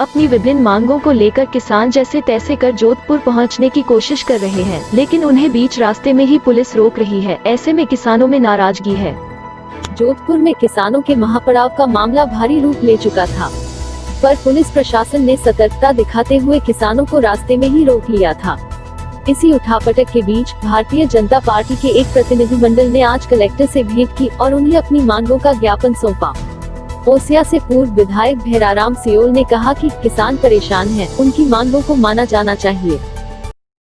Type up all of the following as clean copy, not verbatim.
अपनी विभिन्न मांगों को लेकर किसान जैसे तैसे कर जोधपुर पहुंचने की कोशिश कर रहे हैं, लेकिन उन्हें बीच रास्ते में ही पुलिस रोक रही है। ऐसे में किसानों में नाराजगी है। जोधपुर में किसानों के महापड़ाव का मामला भारी रूप ले चुका था, पर पुलिस प्रशासन ने सतर्कता दिखाते हुए किसानों को रास्ते में ही रोक लिया था। इसी उठापटक के बीच भारतीय जनता पार्टी के एक प्रतिनिधिमंडल ने आज कलेक्टर से भेंट की और उन्हें अपनी मांगों का ज्ञापन सौंपा। ओसिया से पूर्व विधायक भैराराम सियोल ने कहा कि किसान परेशान हैं, उनकी मांगों को माना जाना चाहिए।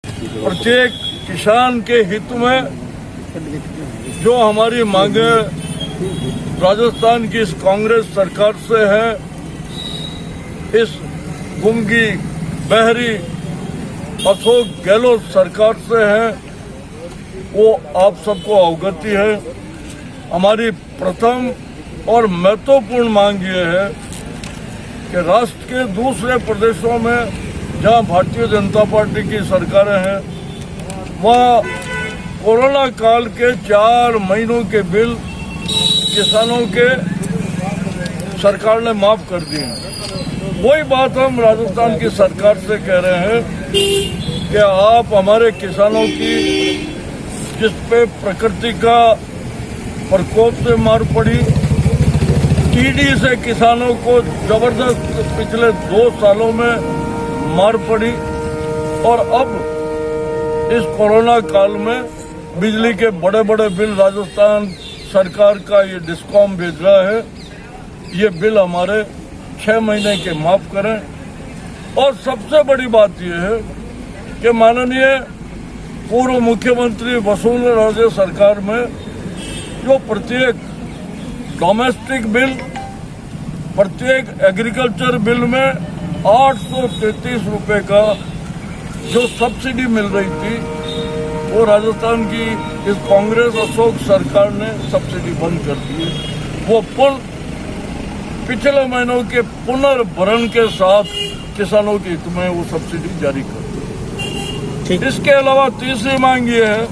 प्रत्येक किसान के हित में जो हमारी मांगे राजस्थान की इस कांग्रेस सरकार से है, इस गुंगी बहरी अशोक गहलोत सरकार से है, वो आप सबको अवगति है। हमारी प्रथम और महत्वपूर्ण मांग ये है कि राष्ट्र के दूसरे प्रदेशों में जहां भारतीय जनता पार्टी की सरकारें हैं, वहां कोरोना काल के 4 महीनों के बिल किसानों के सरकार ने माफ कर दिए हैं। वही बात हम राजस्थान की सरकार से कह रहे हैं कि आप हमारे किसानों की जिस पे प्रकृति का प्रकोप से मार पड़ी, टीडी से किसानों को जबरदस्त पिछले 2 सालों में मार पड़ी, और अब इस कोरोना काल में बिजली के बड़े बड़े बिल राजस्थान सरकार का ये डिस्कॉम भेज रहा है, ये बिल हमारे 6 महीने के माफ करें। और सबसे बड़ी बात यह है कि माननीय पूर्व मुख्यमंत्री वसुंधरा राजे सरकार में जो प्रत्येक डोमेस्टिक बिल, प्रत्येक एग्रीकल्चर बिल में 833 रुपए का जो सब्सिडी मिल रही थी, वो राजस्थान की इस कांग्रेस अशोक सरकार ने सब्सिडी बंद कर दी है। वो पुल पिछले महीनों के पुनर्भरण के साथ किसानों के हित में वो सब्सिडी जारी कर दी। इसके अलावा तीसरी मांग ये है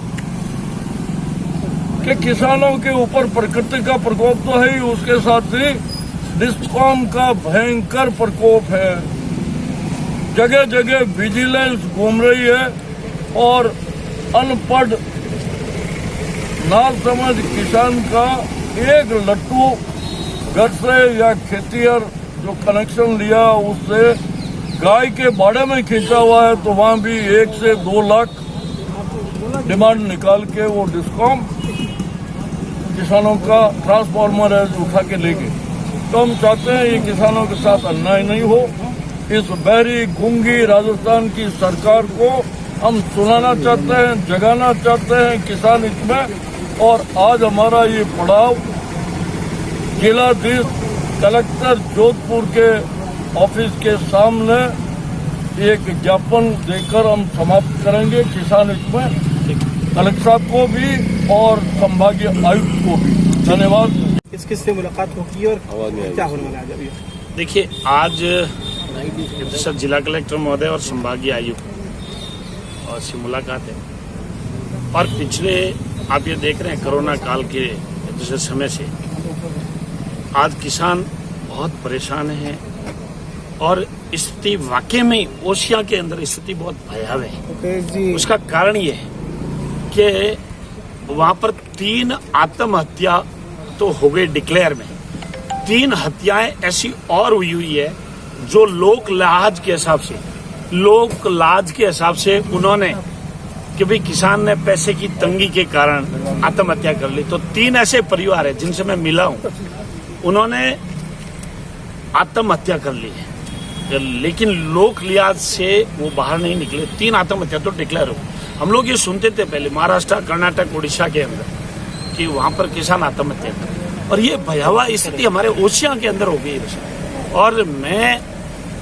कि किसानों के ऊपर प्रकृति का प्रकोप तो है ही, उसके साथ ही डिस्कॉम का भयंकर प्रकोप है। जगह जगह विजिलेंस घूम रही है और अनपढ़ नासमझ किसान का एक लट्टू घर से या खेतिहर जो कनेक्शन लिया उससे गाय के बाड़े में खींचा हुआ है, तो वहां भी 1 से 2 लाख डिमांड निकाल के वो डिस्कॉम किसानों का ट्रांसफार्मर है उठा के ले गए। तो हम चाहते हैं ये किसानों के साथ अन्याय नहीं हो। इस बहरी गुंगी राजस्थान की सरकार को हम सुनाना चाहते हैं, जगाना चाहते हैं किसान हित में। और आज हमारा ये पड़ाव जिलाधीश कलेक्टर जोधपुर के ऑफिस के सामने एक ज्ञापन देकर हम समाप्त करेंगे किसान हित में, कलेक्टर साहब को भी और संभागीय आयुक्त को भी। धन्यवाद। किससे मुलाकात होगी और क्या होने वाला है? देखिए, आज सर जिला कलेक्टर महोदय और संभागीय आयुक्त और से मुलाकात है, और पिछले आप ये देख रहे हैं कोरोना काल के दूसरे समय से आज किसान बहुत परेशान हैं, और स्थिति वाकई में ओसिया के अंदर स्थिति बहुत भयावह है। उसका कारण ये है कि वहां पर 3 आत्महत्या तो हो गई डिक्लेयर में, 3 हत्याएं ऐसी और हुई है जो लोक लाज के हिसाब से उन्होंने कि भाई किसान ने पैसे की तंगी के कारण आत्महत्या कर ली। तो 3 ऐसे परिवार है जिनसे मैं मिला हूं, उन्होंने आत्महत्या कर ली है, लेकिन लोक लिहाज से वो बाहर नहीं निकले। 3 आत्महत्या तो डिक्लेयर हो। हम लोग ये सुनते थे पहले महाराष्ट्र, कर्नाटक, उड़ीसा के अंदर कि वहां पर किसान आत्महत्या कर, और ये भयावह स्थिति हमारे ओसिया के अंदर हो गई है। और मैं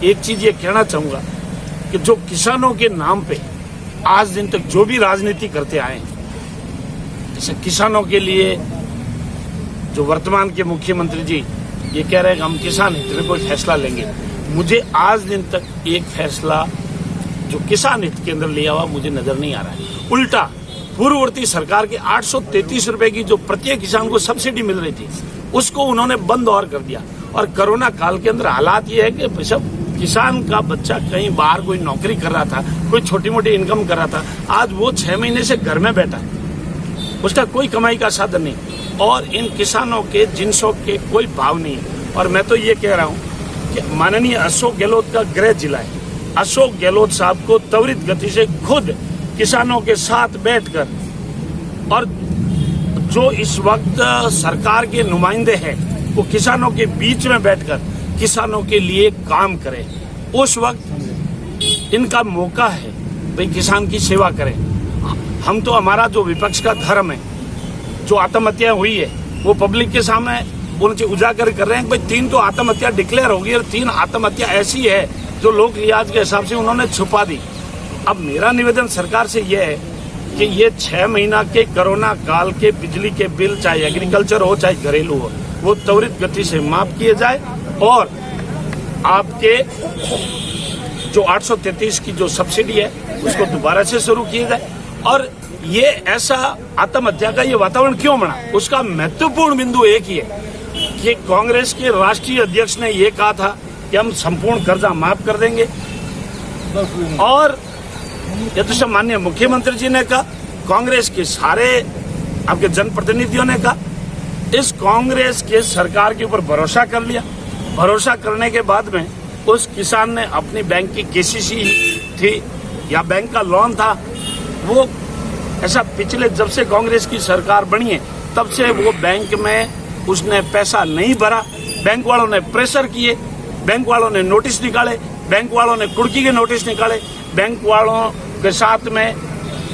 एक चीज ये कहना चाहूंगा कि जो किसानों के नाम पे आज दिन तक जो भी राजनीति करते आए, जैसे किसानों के लिए जो वर्तमान के मुख्यमंत्री जी ये कह रहे हैं कि हम किसान हित में कोई फैसला लेंगे, मुझे आज दिन तक एक फैसला जो किसान हित के अंदर लिया हुआ मुझे नजर नहीं आ रहा है। उल्टा पूर्ववर्ती सरकार के 833 रुपए की जो प्रत्येक किसान को सब्सिडी मिल रही थी, उसको उन्होंने बंद और कर दिया। और कोरोना काल के अंदर हालात ये है कि सब किसान का बच्चा कहीं बाहर कोई नौकरी कर रहा था, कोई छोटी मोटी इनकम कर रहा था, आज वो 6 महीने से घर में बैठा है, उसका कोई कमाई का साधन नहीं, और इन किसानों के जिन्सों के कोई भाव नहीं है। और मैं तो ये कह रहा हूँ कि माननीय अशोक गहलोत का गृह जिला है, अशोक गहलोत साहब को त्वरित गति से खुद किसानों के साथ बैठकर, और जो इस वक्त सरकार के नुमाइंदे हैं वो किसानों के बीच में बैठकर किसानों के लिए काम करें। उस वक्त इनका मौका है भाई किसान की सेवा करें। हम तो, हमारा जो विपक्ष का धर्म है, जो आत्महत्या हुई है वो पब्लिक के सामने उनसे उजागर कर रहे हैं। भाई 3 तो आत्महत्या डिक्लेयर होगी और 3 आत्महत्या ऐसी है जो लोक लिहाज के हिसाब से उन्होंने छुपा दी। अब मेरा निवेदन सरकार से यह है कि ये 6 महीना के कोरोना काल के बिजली के बिल, चाहे एग्रीकल्चर हो चाहे घरेलू हो, वो त्वरित गति से माफ किए जाए, और आपके जो 833 की जो सब्सिडी है उसको दोबारा से शुरू किया जाए। और ये ऐसा आत्महत्या का ये वातावरण क्यों बना, उसका महत्वपूर्ण बिंदु एक ही है कि कांग्रेस के राष्ट्रीय अध्यक्ष ने ये कहा था कि हम संपूर्ण कर्जा माफ कर देंगे, और ये तो सब माननीय मुख्यमंत्री जी ने कहा, कांग्रेस के सारे आपके जनप्रतिनिधियों ने कहा। इस कांग्रेस के सरकार के ऊपर भरोसा कर लिया। भरोसा करने के बाद में उस किसान ने अपनी बैंक की केसीसी थी या बैंक का लोन था, वो ऐसा पिछले जब से कांग्रेस की सरकार बनी है तब से वो बैंक में उसने पैसा नहीं भरा। बैंक वालों ने प्रेशर किए, बैंक वालों ने नोटिस निकाले, बैंक वालों ने कुर्की के नोटिस निकाले, बैंक वालों के साथ में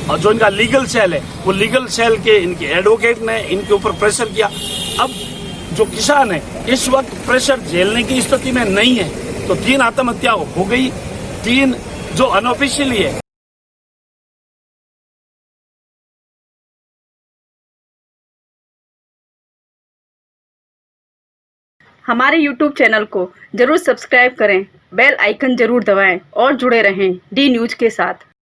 और जो इनका लीगल सेल है वो लीगल सेल के इनके एडवोकेट ने इनके ऊपर प्रेशर किया। अब जो किसान है इस वक्त प्रेशर झेलने की स्थिति में नहीं है, तो 3 आत्महत्या हो गई, 3 जो अनऑफिशियली है। हमारे YouTube चैनल को जरूर सब्सक्राइब करें, बेल आइकन जरूर दबाएं और जुड़े रहें डी न्यूज के साथ।